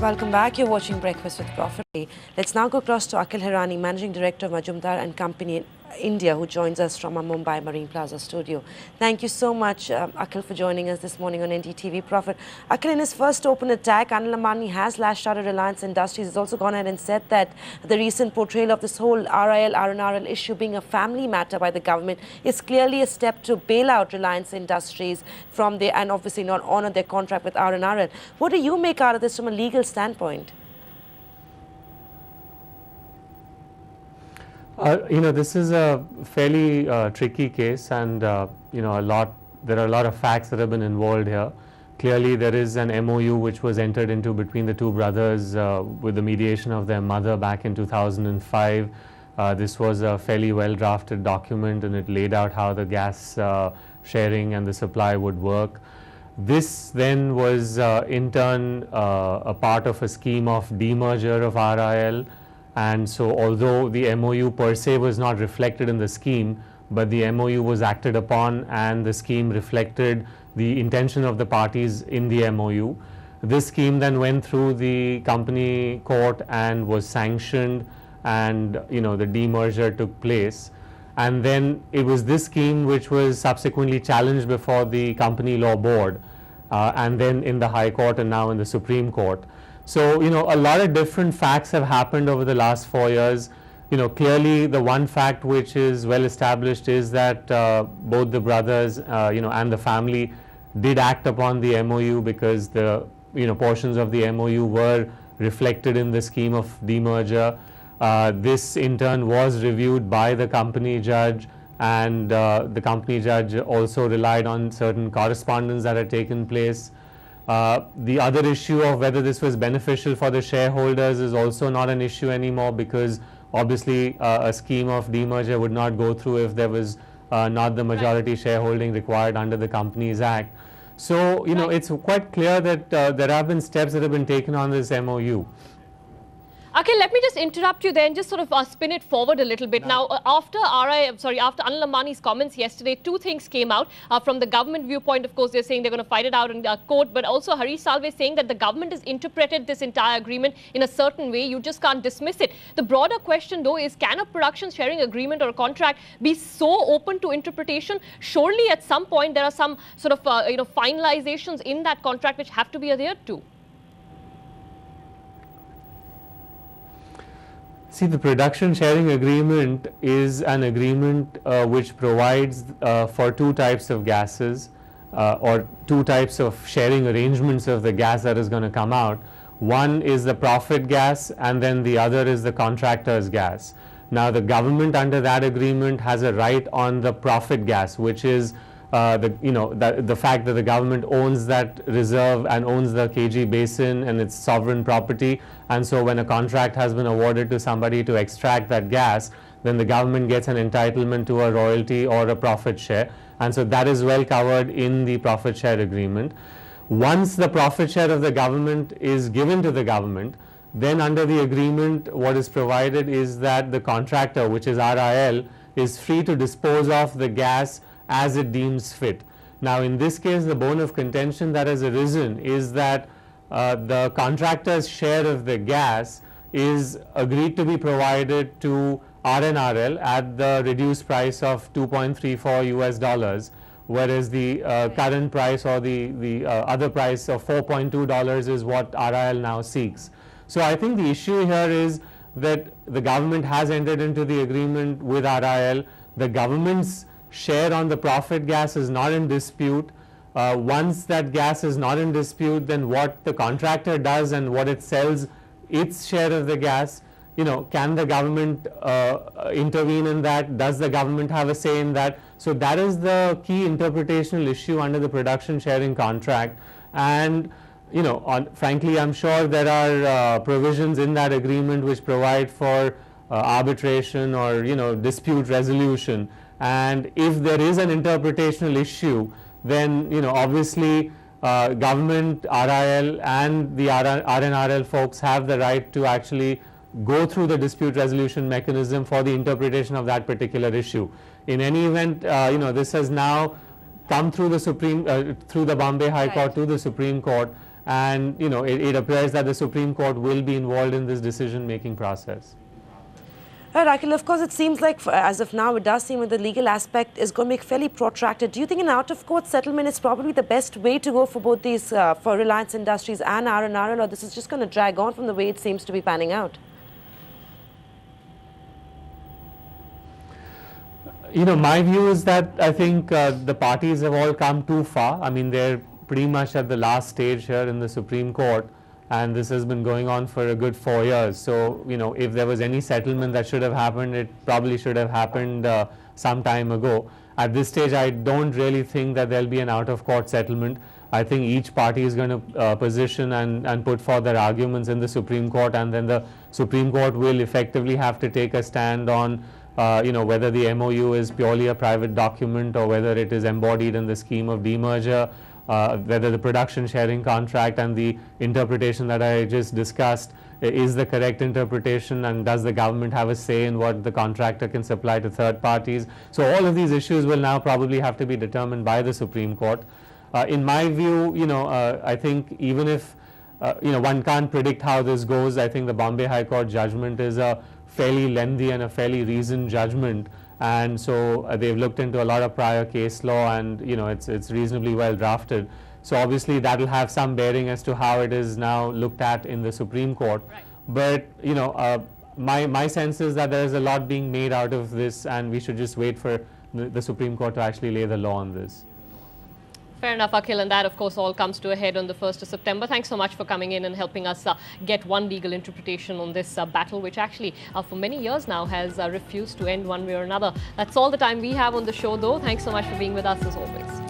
Welcome back. You're watching Breakfast with Prophet. Let's now go across to Akhil Hirani, Managing Director of Majumdar and Company in India, who joins us from our Mumbai Marine Plaza studio. Thank you so much, Akhil, for joining us this morning on NDTV. Prophet. Akhil, in his first open attack, Anil Ambani has lashed out at Reliance Industries. He's also gone ahead and said that the recent portrayal of this whole RIL, RNRL issue being a family matter by the government is clearly a step to bail out Reliance Industries from their, and obviously not honour their contract with RNRL. What do you make out of this from a legal standpoint? This is a fairly tricky case, and there are a lot of facts that have been involved here. Clearly, there is an MOU which was entered into between the two brothers with the mediation of their mother back in 2005. This was a fairly well-drafted document, and it laid out how the gas sharing and the supply would work. This then was in turn a part of a scheme of demerger of RIL. And so although the MOU per se was not reflected in the scheme, but the MOU was acted upon and the scheme reflected the intention of the parties in the MOU. This scheme then went through the company court and was sanctioned, and the demerger took place. And then it was this scheme which was subsequently challenged before the Company Law Board, and then in the High Court and now in the Supreme Court. So, a lot of different facts have happened over the last 4 years. Clearly the one fact which is well established is that both the brothers, and the family did act upon the MOU, because the, portions of the MOU were reflected in the scheme of demerger. This in turn was reviewed by the company judge, and the company judge also relied on certain correspondence that had taken place. The other issue of whether this was beneficial for the shareholders is also not an issue anymore, because obviously a scheme of demerger would not go through if there was not the majority shareholding required under the Companies Act. So, it's quite clear that there have been steps that have been taken on this MOU. Okay, let me just interrupt you there and just sort of spin it forward a little bit. Now, after Anil Ambani's comments yesterday, two things came out. From the government viewpoint, of course, they're saying they're going to fight it out in court, but also Harish Salve saying that the government has interpreted this entire agreement in a certain way. You just can't dismiss it. The broader question, though, is can a production sharing agreement or a contract be so open to interpretation? Surely, at some point, there are some sort of finalizations in that contract which have to be adhered to. See, the production sharing agreement is an agreement which provides for two types of gases or two types of sharing arrangements of the gas that is going to come out. One is the profit gas, and then the other is the contractor's gas. Now, the government under that agreement has a right on the profit gas, which is the fact that the government owns that reserve and owns the KG basin and its sovereign property, and so when a contract has been awarded to somebody to extract that gas, then the government gets an entitlement to a royalty or a profit share, and so that is well covered in the profit share agreement. Once the profit share of the government is given to the government, then under the agreement what is provided is that the contractor, which is RIL, is free to dispose of the gas as it deems fit. Now, in this case, the bone of contention that has arisen is that the contractor's share of the gas is agreed to be provided to RNRL at the reduced price of $2.34 US, whereas the current price or the other price of $4.2 is what RIL now seeks. So I think the issue here is that the government has entered into the agreement with RIL. The government's share on the profit gas is not in dispute. Once that gas is not in dispute, then what the contractor does and what it sells its share of the gas, can the government intervene in that? Does the government have a say in that? So that is the key interpretational issue under the production sharing contract. And frankly, I'm sure there are provisions in that agreement which provide for arbitration or dispute resolution. And if there is an interpretational issue, then obviously government, RIL and the RNRL folks have the right to actually go through the dispute resolution mechanism for the interpretation of that particular issue. In any event, this has now come through the through the Bombay High Court to the Supreme Court, and it appears that the Supreme Court will be involved in this decision-making process. Right, Akhil, of course, it seems like, as of now, it does seem that the legal aspect is going to be fairly protracted. Do you think an out-of-court settlement is probably the best way to go for both these, for Reliance Industries and RNRL, or this is just going to drag on from the way it seems to be panning out? My view is that I think the parties have all come too far. I mean, they're pretty much at the last stage here in the Supreme Court, and this has been going on for a good 4 years. So, if there was any settlement that should have happened, it probably should have happened some time ago. At this stage, I don't really think that there'll be an out-of-court settlement. I think each party is going to position and put forth their arguments in the Supreme Court, and then the Supreme Court will effectively have to take a stand on whether the MOU is purely a private document or whether it is embodied in the scheme of demerger, whether the production sharing contract and the interpretation that I just discussed is the correct interpretation, and does the government have a say in what the contractor can supply to third parties. So all of these issues will now probably have to be determined by the Supreme Court. In my view, I think even if one can't predict how this goes, I think the Bombay High Court judgment is a fairly lengthy and a fairly reasoned judgment, and so they've looked into a lot of prior case law, and it's reasonably well drafted. So obviously that will have some bearing as to how it is now looked at in the Supreme Court. Right. But my sense is that there is a lot being made out of this, and we should just wait for the Supreme Court to actually lay the law on this. Fair enough, Akhil, and that, of course, all comes to a head on the 1st of September. Thanks so much for coming in and helping us get one legal interpretation on this battle, which actually for many years now has refused to end one way or another. That's all the time we have on the show, though. Thanks so much for being with us, as always.